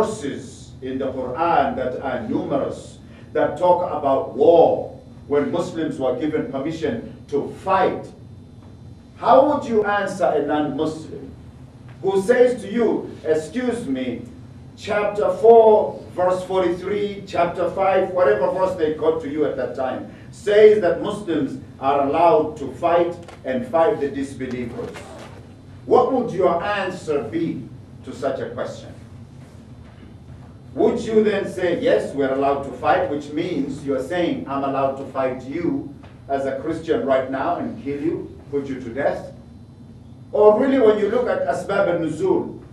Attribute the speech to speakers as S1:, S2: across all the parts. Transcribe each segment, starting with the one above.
S1: verses in the Quran that are numerous that talk about war when Muslims were given permission to fight. How would you answer a non-Muslim who says to you, excuse me, chapter 4, verse 43, chapter 5, whatever verse they quote to you at that time, says that Muslims are allowed to fight and fight the disbelievers? What would your answer be to such a question? Would you then say, yes, we're allowed to fight, which means you're saying, I'm allowed to fight you as a Christian right now and kill you, put you to death? Or really, when you look at Asbab al-Nuzul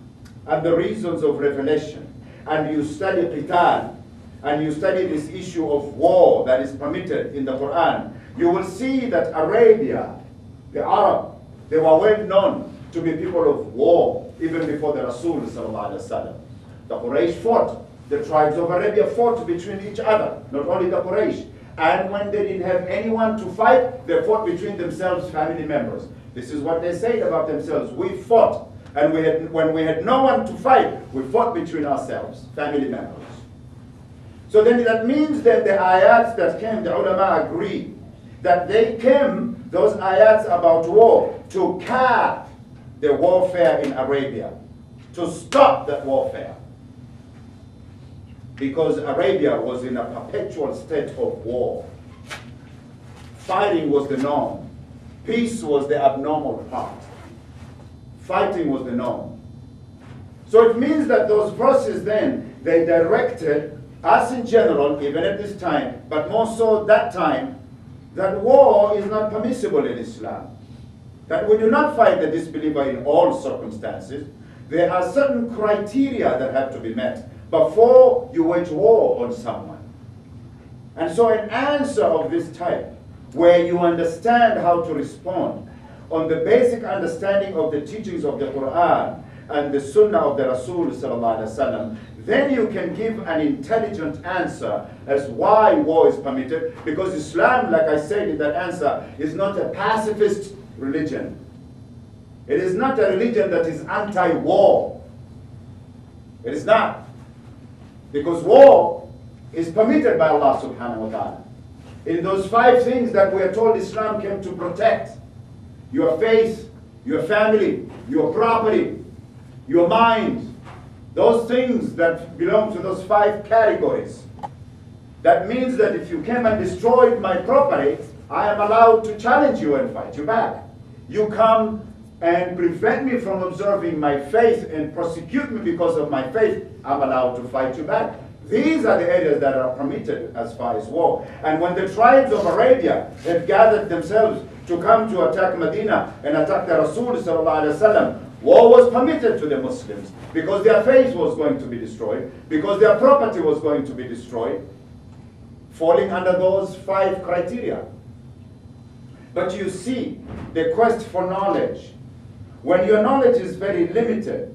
S1: and the reasons of revelation, and you study qital, and you study this issue of war that is permitted in the Quran, you will see that Arabia, the Arab, they were well known to be people of war, even before the Rasul sallallahu alaihi wasallam. The Quraysh fought. The tribes of Arabia fought between each other, not only the Quraysh. And when they didn't have anyone to fight, they fought between themselves, family members. This is what they said about themselves. We fought, and when we had no one to fight, we fought between ourselves, family members. So then that means that the ayats that came, the ulama agree, that they came, those ayats about war, to cap the warfare in Arabia, to stop that warfare. Because Arabia was in a perpetual state of war. Fighting was the norm. Peace was the abnormal part. Fighting was the norm. So it means that those verses then, they directed us in general, even at this time, but more so that time, that war is not permissible in Islam. That we do not fight the disbeliever in all circumstances. There are certain criteria that have to be met before you wage war on someone. And so an answer of this type, where you understand how to respond on the basic understanding of the teachings of the Quran and the Sunnah of the Rasul sallallahu alaihi wasallam, then you can give an intelligent answer as why war is permitted. Because Islam, like I said in that answer, is not a pacifist religion. It is not a religion that is anti-war. It is not. Because war is permitted by Allah subhanahu wa ta'ala. In those 5 things that we are told Islam came to protect: your faith, your family, your property, your mind, those things that belong to those 5 categories. That means that if you came and destroyed my property, I am allowed to challenge you and fight you back. You come and prevent me from observing my faith and prosecute me because of my faith, I'm allowed to fight you back. These are the areas that are permitted as far as war. And when the tribes of Arabia had gathered themselves to come to attack Medina and attack the Rasul sallallahu alaihi wasallam, war was permitted to the Muslims because their faith was going to be destroyed, because their property was going to be destroyed, falling under those 5 criteria. But you see, the quest for knowledge, when your knowledge is very limited,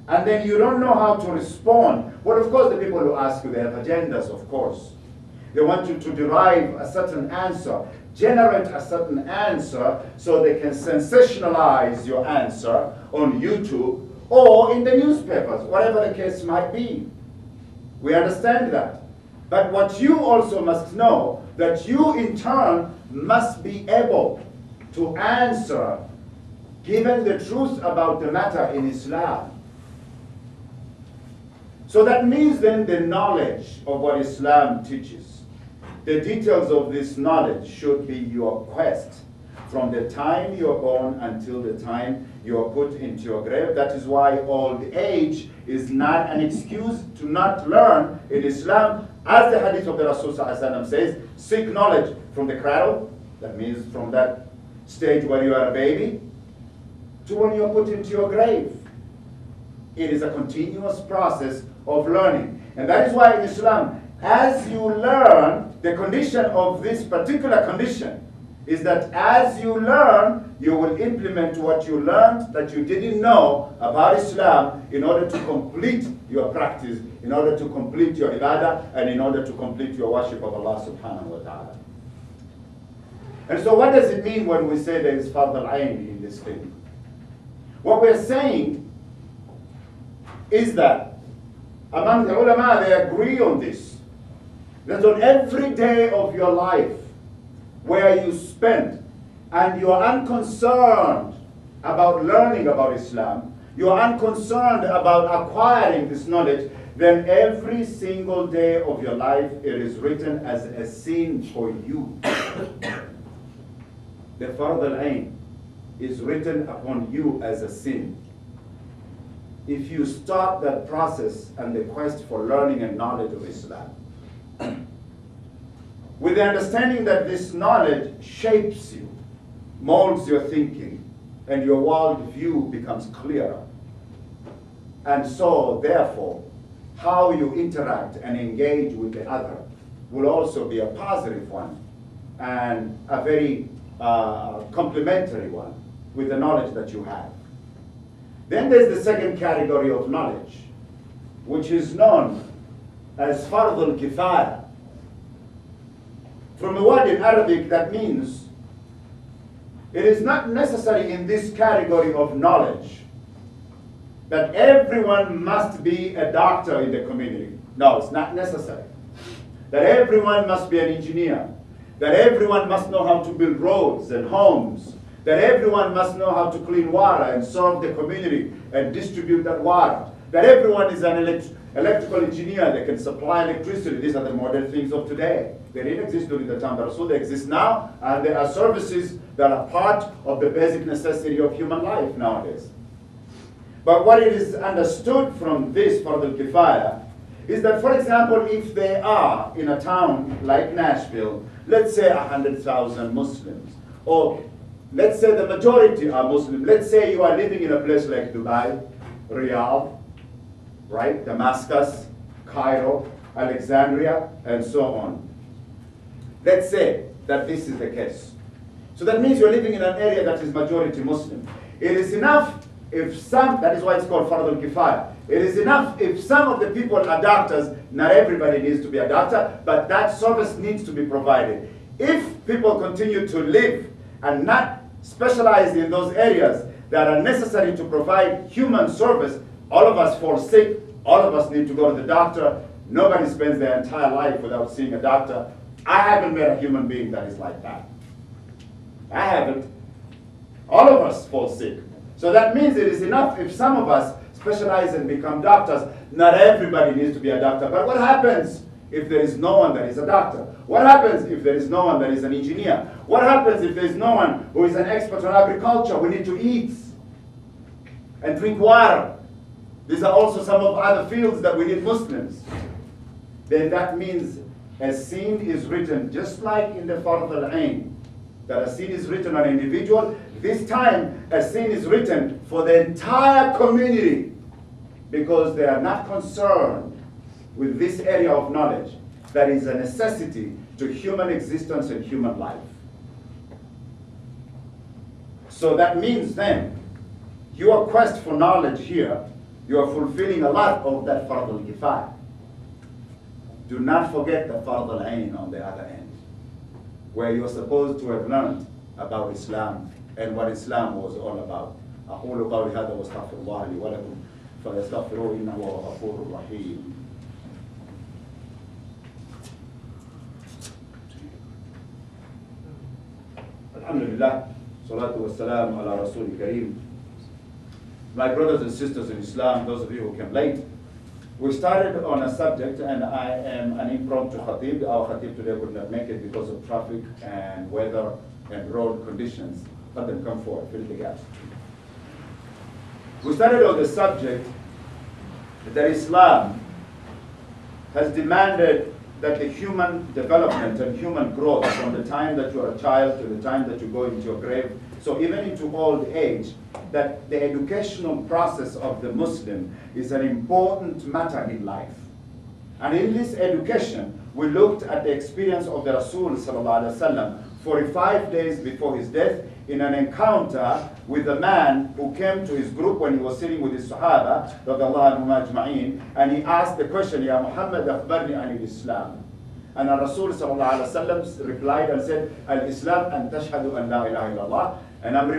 S1: and then you don't know how to respond, well, of course, the people who ask you, they have agendas, of course. They want you to derive a certain answer, generate a certain answer, so they can sensationalize your answer on YouTube or in the newspapers, whatever the case might be. We understand that. But what you also must know, that you in turn must be able to answer, given the truth about the matter in Islam. So that means then the knowledge of what Islam teaches. The details of this knowledge should be your quest from the time you are born until the time you are put into your grave. That is why old age is not an excuse to not learn in Islam. As the hadith of the Rasul says, seek knowledge from the cradle, that means from that stage where you are a baby, to when you are put into your grave. It is a continuous process of learning. And that is why in Islam, as you learn, the condition of this particular condition is that as you learn, you will implement what you learned that you didn't know about Islam in order to complete your practice, in order to complete your ibadah, and in order to complete your worship of Allah subhanahu wa ta'ala. And so what does it mean when we say there is fard al-ayn in this thing? What we're saying is that Among the ulama, they agree on this. That on every day of your life where you spend and you are unconcerned about learning about Islam, you are unconcerned about acquiring this knowledge, then every single day of your life it is written as a sin for you. The Fard al-Ain is written upon you as a sin. If you start that process and the quest for learning and knowledge of Islam, with the understanding that this knowledge shapes you, molds your thinking, and your world view becomes clearer. And so, therefore, how you interact and engage with the other will also be a positive one and a very complementary one with the knowledge that you have. Then there's the second category of knowledge, which is known as Fard al-Kifaya. From the word in Arabic, that means it is not necessary in this category of knowledge that everyone must be a doctor in the community. No, it's not necessary. That everyone must be an engineer. That everyone must know how to build roads and homes. That everyone must know how to clean water and serve the community and distribute that water. That everyone is an electrical engineer that can supply electricity. These are the modern things of today. They didn't exist during the time of Rasul. They exist now, and there are services that are part of the basic necessity of human life nowadays. But what it is understood from this Fard al-Kifaya is that, for example, if they are in a town like Nashville, let's say 100,000 Muslims, or let's say the majority are Muslim. Let's say you are living in a place like Dubai, Riyadh, right? Damascus, Cairo, Alexandria, and so on. Let's say that this is the case. So that means you're living in an area that is majority Muslim. It is enough if some, that is why it's called Fard al-Kifaya. It is enough if some of the people are doctors, not everybody needs to be a doctor, but that service needs to be provided. If people continue to live and not specialize in those areas that are necessary to provide human service, all of us fall sick, all of us need to go to the doctor. Nobody spends their entire life without seeing a doctor. I haven't met a human being that is like that. I haven't. All of us fall sick. So that means it is enough if some of us specialize and become doctors. Not everybody needs to be a doctor. But what happens if there is no one that is a doctor? What happens if there is no one that is an engineer? What happens if there is no one who is an expert on agriculture? We need to eat and drink water. These are also some of other fields that we need Muslims. Then that means a sin is written, just like in the Fard al-Ain, that a sin is written on an individual. This time, a sin is written for the entire community because they are not concerned with this area of knowledge that is a necessity to human existence and human life. So that means then, your quest for knowledge here, you are fulfilling a lot of that Fard al-Kifaya. Do not forget the Fard al-Ain on the other end, where you're supposed to have learned about Islam and what Islam was all about. أقول قولي هذا واستغفر الله لي ولكم فاستغفروه إنه هو الغفور الرحيم. Alhamdulillah, salatu wassalam ala Rasul Kareem. My brothers and sisters in Islam, those of you who came late, we started on a subject, and I am an impromptu khatib. Our khatib today could not make it because of traffic and weather and road conditions. Let them come forward, fill the gaps. We started on the subject that Islam has demanded that the human development and human growth from the time that you are a child to the time that you go into your grave, so even into old age, that the educational process of the Muslim is an important matter in life. And in this education, we looked at the experience of the Rasul sallallahu alaihi wasallam 45 days before his death in an encounter with a man who came to his group when he was sitting with his Sahaba, radiyallahu anhum ajma'in, and he asked the question, Ya Muhammad, akhbarni anil Islam. And Rasul sallallahu alaihi wasallam replied and said, Al-Islam an tashhadu an la ilaha illallah. And I'm